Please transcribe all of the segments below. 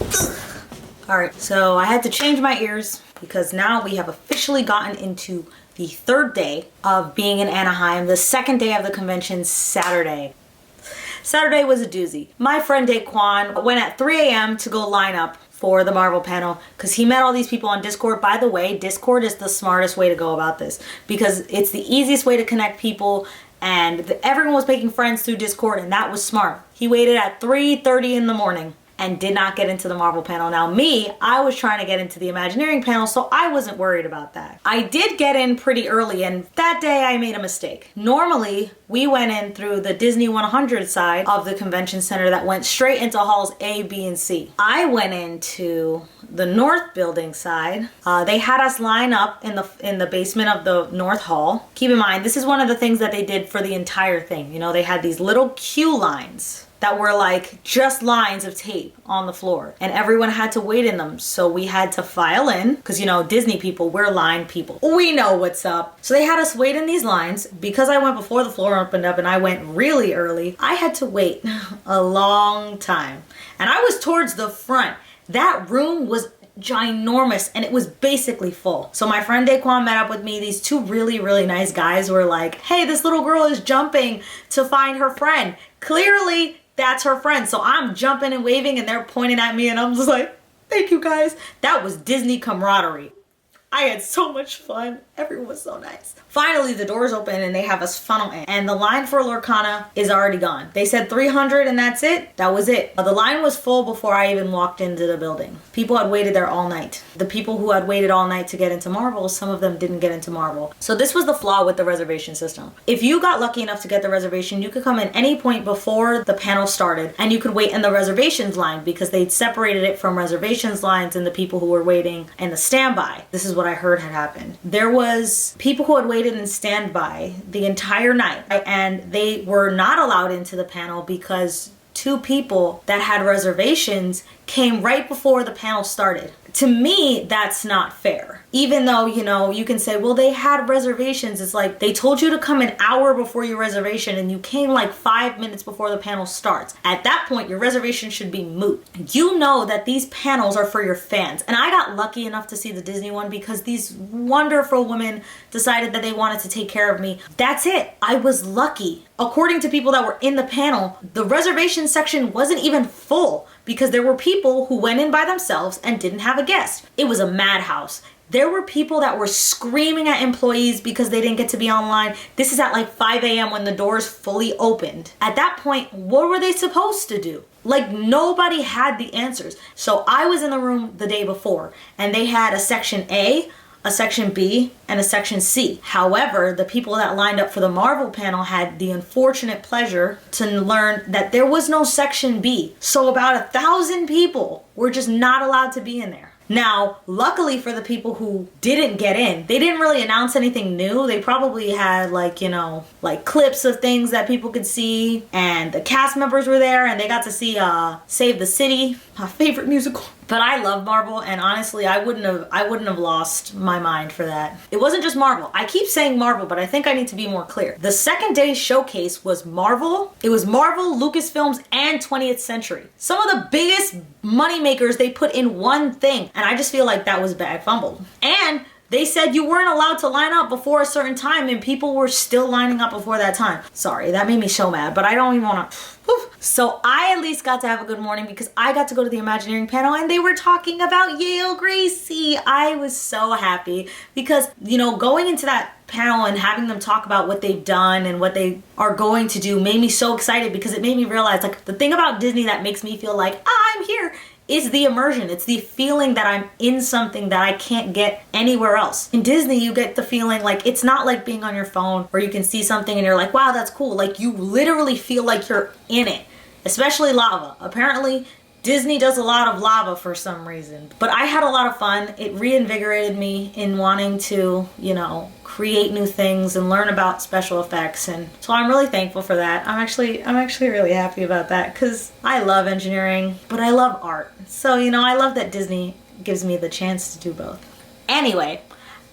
All right, so I had to change my ears because now we have officially gotten into the third day of being in Anaheim. The second day of the convention, Saturday. Saturday was a doozy. My friend Daquan went at 3 a.m. to go line up for the Marvel panel because he met all these people on Discord. By the way, Discord is the smartest way to go about this because it's the easiest way to connect people, and everyone was making friends through Discord, and that was smart. He waited at 3:30 in the morning and did not get into the Marvel panel. Now me, I was trying to get into the Imagineering panel, so I wasn't worried about that. I did get in pretty early, and that day I made a mistake. Normally, we went in through the Disney 100 side of the convention center that went straight into halls A, B, and C. I went into the North building side. They had us line up in the basement of the North Hall. Keep in mind, this is one of the things that they did for the entire thing. You know, they had these little queue lines that were like just lines of tape on the floor, and everyone had to wait in them. So we had to file in because, you know, Disney people, we're line people. We know what's up. So they had us wait in these lines. Because I went before the floor opened up and I went really early, I had to wait a long time. And I was towards the front. That room was ginormous and it was basically full. So my friend Daquan met up with me. These two really, really nice guys were like, hey, this little girl is jumping to find her friend. Clearly, that's her friend. So I'm jumping and waving and they're pointing at me and I'm just like, thank you guys. That was Disney camaraderie. I had so much fun. Everyone was so nice. Finally, the doors open and they have us funnel in. And the line for Lorcana is already gone. They said 300 and that's it. That was it. The line was full before I even walked into the building. People had waited there all night. The people who had waited all night to get into Marvel, some of them didn't get into Marvel. So this was the flaw with the reservation system. If you got lucky enough to get the reservation, you could come in any point before the panel started and you could wait in the reservations line because they'd separated it from reservations lines and the people who were waiting in the standby. This is what I heard had happened. There was people who had waited in standby the entire night and they were not allowed into the panel because two people that had reservations came right before the panel started. To me, that's not fair. Even though, you know, you can say, well, they had reservations. It's like they told you to come an hour before your reservation and you came like 5 minutes before the panel starts. At that point, your reservation should be moot. You know that these panels are for your fans. And I got lucky enough to see the Disney one because these wonderful women decided that they wanted to take care of me. That's it. I was lucky. According to people that were in the panel, the reservation section wasn't even full because there were people who went in by themselves and didn't have a guest. It was a madhouse. There were people that were screaming at employees because they didn't get to be online. This is at like 5 a.m. when the doors fully opened. At that point, what were they supposed to do? Like nobody had the answers. So I was in the room the day before and they had a section A, a section B, and a section C. However, the people that lined up for the Marvel panel had the unfortunate pleasure to learn that there was no section B. So about 1,000 people were just not allowed to be in there. Now, luckily for the people who didn't get in, they didn't really announce anything new. They probably had like, you know, like clips of things that people could see, and the cast members were there and they got to see Save the City, my favorite musical. But I love Marvel, and honestly, I wouldn't have lost my mind for that. It wasn't just Marvel. I keep saying Marvel, but I think I need to be more clear. The second day showcase was Marvel. It was Marvel, Lucasfilms, and 20th Century. Some of the biggest money makers they put in one thing, and I just feel like that was bad fumbled. And they said you weren't allowed to line up before a certain time, and people were still lining up before that time. Sorry, that made me so mad, but I don't even want to. So I at least got to have a good morning because I got to go to the Imagineering panel and they were talking about Yale Gracie. I was so happy because, you know, going into that panel and having them talk about what they've done and what they are going to do made me so excited because it made me realize, like, the thing about Disney that makes me feel like I'm here is the immersion. It's the feeling that I'm in something that I can't get anywhere else. In Disney, you get the feeling like it's not like being on your phone where you can see something and you're like, wow, that's cool. Like, you literally feel like you're in it, especially lava. Apparently, Disney does a lot of lava for some reason. But I had a lot of fun. It reinvigorated me in wanting to, you know, create new things and learn about special effects, and so I'm really thankful for that. I'm actually really happy about that because I love engineering, but I love art. So, you know, I love that Disney gives me the chance to do both. Anyway,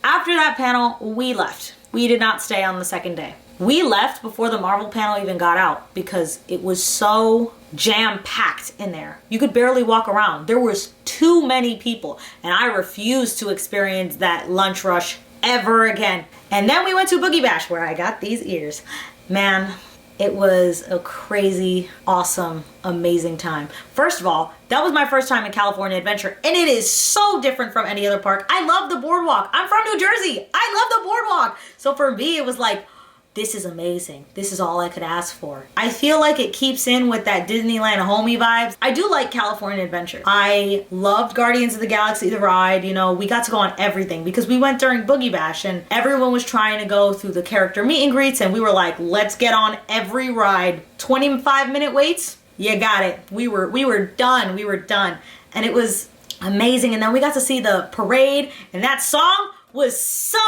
after that panel, we left. We did not stay on the second day. We left before the Marvel panel even got out because it was so jam-packed in there. You could barely walk around. There was too many people, and I refused to experience that lunch rush ever again. And then we went to Boogie Bash where I got these ears. Man, it was a crazy, awesome, amazing time. First of all, that was my first time in California Adventure, and it is so different from any other park. I love the boardwalk. I'm from New Jersey. I love the boardwalk. So for me, it was like, this is amazing. This is all I could ask for. I feel like it keeps in with that Disneyland homey vibes. I do like California Adventure. I loved Guardians of the Galaxy, the ride. You know, we got to go on everything because we went during Boogie Bash and everyone was trying to go through the character meet and greets, and we were like, let's get on every ride. 25-minute waits? You got it. We were done. We were done. And it was amazing. And then we got to see the parade, and that song was so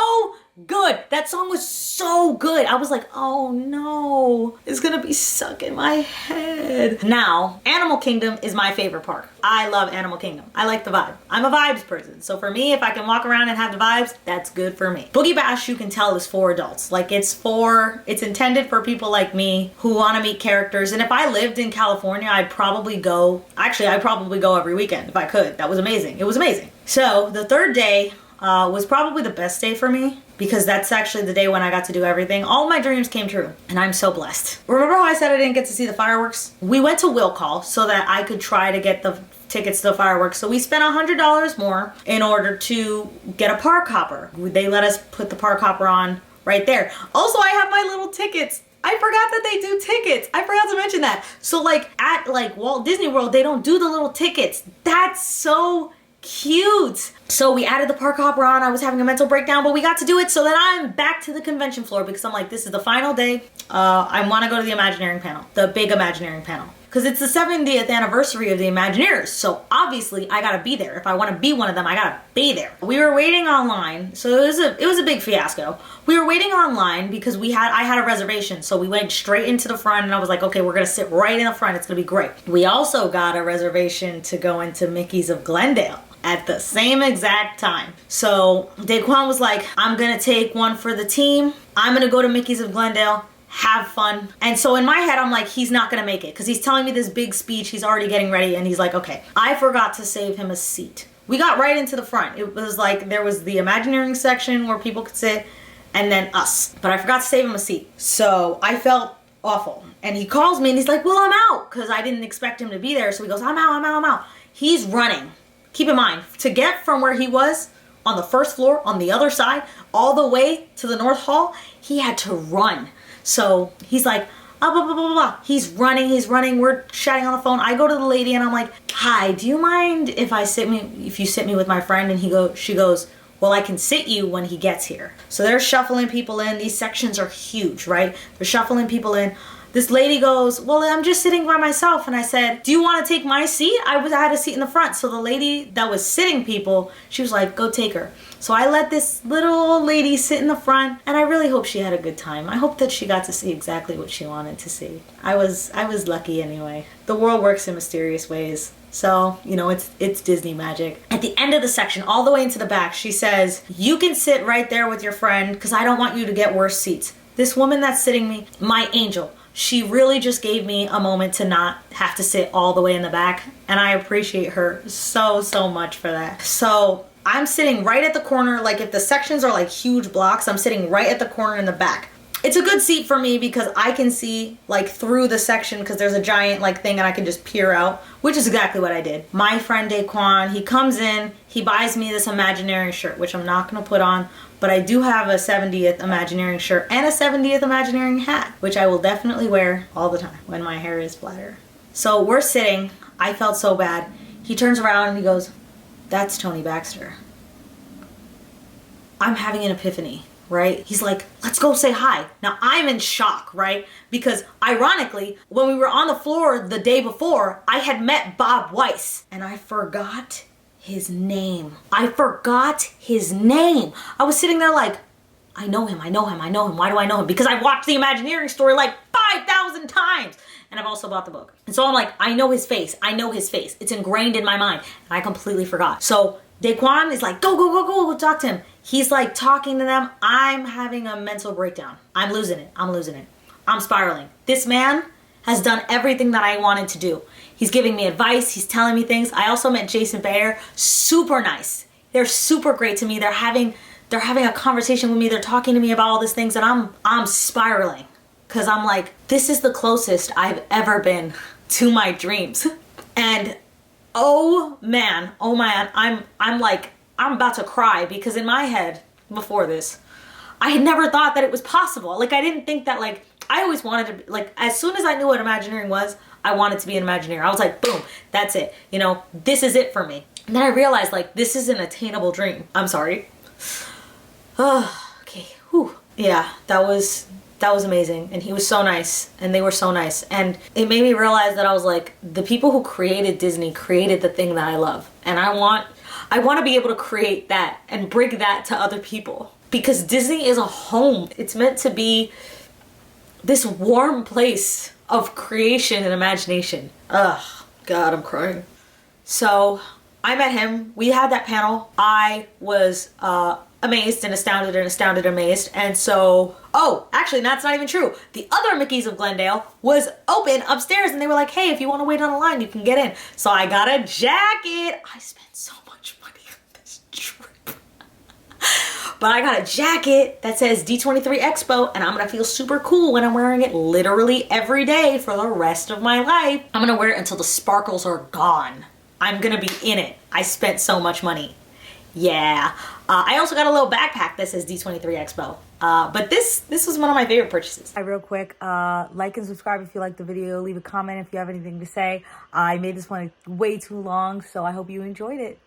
good. That song was so good. I was like, oh no, it's gonna be stuck in my head. Now, Animal Kingdom is my favorite park. I love Animal Kingdom. I like the vibe. I'm a vibes person. So for me, if I can walk around and have the vibes, that's good for me. Boogie Bash, you can tell, is for adults. Like it's intended for people like me who want to meet characters. And if I lived in California, I'd probably go every weekend if I could. That was amazing. It was amazing. So the third day was probably the best day for me because that's actually the day when I got to do everything. All my dreams came true and I'm so blessed. Remember how I said I didn't get to see the fireworks? We went to Will Call so that I could try to get the tickets to the fireworks. So we spent $100 more in order to get a park hopper. They let us put the park hopper on right there. Also, I have my little tickets. I forgot that they do tickets. I forgot to mention that. So like at like Walt Disney World, they don't do the little tickets. That's so cute. So we added the park hopper on. I was having a mental breakdown, but we got to do it so that I'm back to the convention floor because I'm like, this is the final day. I want to go to the Imagineering panel, the big Imagineering panel. Because it's the 70th anniversary of the Imagineers. So obviously I gotta be there. If I want to be one of them, I gotta be there. We were waiting online. So it was a big fiasco. We were waiting online because I had a reservation. So we went straight into the front and I was like, okay, we're gonna sit right in the front. It's gonna be great. We also got a reservation to go into Mickey's of Glendale at the same exact time. So Daquan was like, I'm gonna take one for the team. I'm gonna go to Mickey's of Glendale. Have fun. And so in my head, I'm like, he's not gonna make it because he's telling me this big speech. He's already getting ready and he's like, okay. I forgot to save him a seat. We got right into the front. It was like, there was the Imagineering section where people could sit and then us. But I forgot to save him a seat. So I felt awful. And he calls me and he's like, well, I'm out. Because I didn't expect him to be there. So he goes, I'm out. He's running. Keep in mind, to get from where he was on the first floor, on the other side, all the way to the North Hall, he had to run. So he's like, blah, blah, blah, blah, blah. He's running. We're chatting on the phone. I go to the lady and I'm like, hi, do you mind if you sit me with my friend? And she goes, well, I can sit you when he gets here. So they're shuffling people in. These sections are huge, right? They're shuffling people in. This lady goes, well, I'm just sitting by myself. And I said, do you want to take my seat? I had a seat in the front. So the lady that was sitting people, she was like, go take her. So I let this little old lady sit in the front, and I really hope she had a good time. I hope that she got to see exactly what she wanted to see. I was lucky anyway. The world works in mysterious ways. So, you know, it's Disney magic. At the end of the section, all the way into the back, she says, you can sit right there with your friend because I don't want you to get worse seats. This woman that's sitting me, my angel, she really just gave me a moment to not have to sit all the way in the back. And I appreciate her so, so much for that. So I'm sitting right at the corner. Like if the sections are like huge blocks, I'm sitting right at the corner in the back. It's a good seat for me because I can see like through the section because there's a giant like thing and I can just peer out, which is exactly what I did. My friend Daquan, he comes in, he buys me this Imagineering shirt, which I'm not gonna put on, but I do have a 70th Imagineering shirt and a 70th Imagineering hat, which I will definitely wear all the time when my hair is flatter. So we're sitting, I felt so bad. He turns around and he goes, that's Tony Baxter. I'm having an epiphany, right? He's like, let's go say hi. Now I'm in shock, right? Because ironically, when we were on the floor the day before, I had met Bob Weiss and I forgot his name. I was sitting there like, I know him. Why do I know him? Because I watched the Imagineering story like 5,000 times. And I've also bought the book. And so I'm like, I know his face. It's ingrained in my mind. And I completely forgot. So Daquan is like, go talk to him. He's like talking to them. I'm having a mental breakdown. I'm losing it. I'm spiraling. This man has done everything that I wanted to do. He's giving me advice. He's telling me things. I also met Jason Bayer. Super nice. They're super great to me. They're having a conversation with me. They're talking to me about all these things, and I'm spiraling because I'm like, this is the closest I've ever been to my dreams. And oh man, I'm like, I'm about to cry because in my head before this, I had never thought that it was possible. Like, I didn't think that, like, I always wanted to, like, as soon as I knew what Imagineering was, I wanted to be an Imagineer. I was like, boom, that's it. You know, this is it for me. And then I realized, like, this is an attainable dream. I'm sorry. Oh, okay. Whew. Yeah, that was amazing. And he was so nice. And they were so nice. And it made me realize that I was like, the people who created Disney created the thing that I love. And I want to be able to create that and bring that to other people. Because Disney is a home. It's meant to be this warm place of creation and imagination. Ugh, God, I'm crying. So I met him. We had that panel. I was amazed and astounded, amazed. And so, oh, actually, that's not even true. The other Mickey's of Glendale was open upstairs, and they were like, hey, if you want to wait on the line, you can get in. So I got a jacket. I spent so much money on this trip. But I got a jacket that says D23 Expo, and I'm gonna feel super cool when I'm wearing it literally every day for the rest of my life. I'm gonna wear it until the sparkles are gone. I'm gonna be in it. I spent so much money. Yeah. I also got a little backpack that says D23 Expo. But this was one of my favorite purchases. Real quick, like and subscribe if you like the video. Leave a comment if you have anything to say. I made this one way too long, so I hope you enjoyed it.